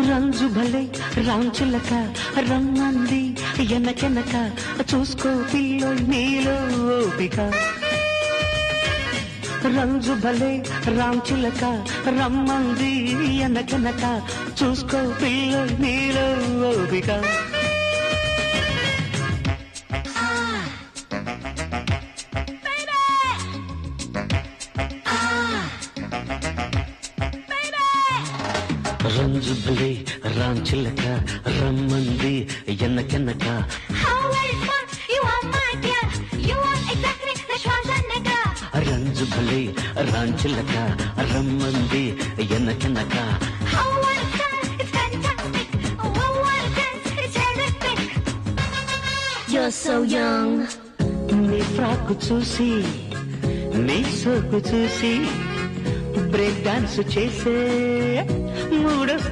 రంజు భలే రాంచిలక రమ్మంది ఎనకెనక చూసుకో పిల్లో నీలో ఓపిక రంజు భలే రాంచిలక రమ్మంది ఎనకెనక చూసుకో పిల్లో నీలో ఓపిక రంజు భలే రాంచిలక రమ్మంది ఎనకెనక రంజు భలే రాంచిలక రమ్మంది ఎనకెనక You're so young. నీ ఫ్రాకు చూసి నీ సోకు చూసి బ్రేక్ డాన్స్ చేసే మూడో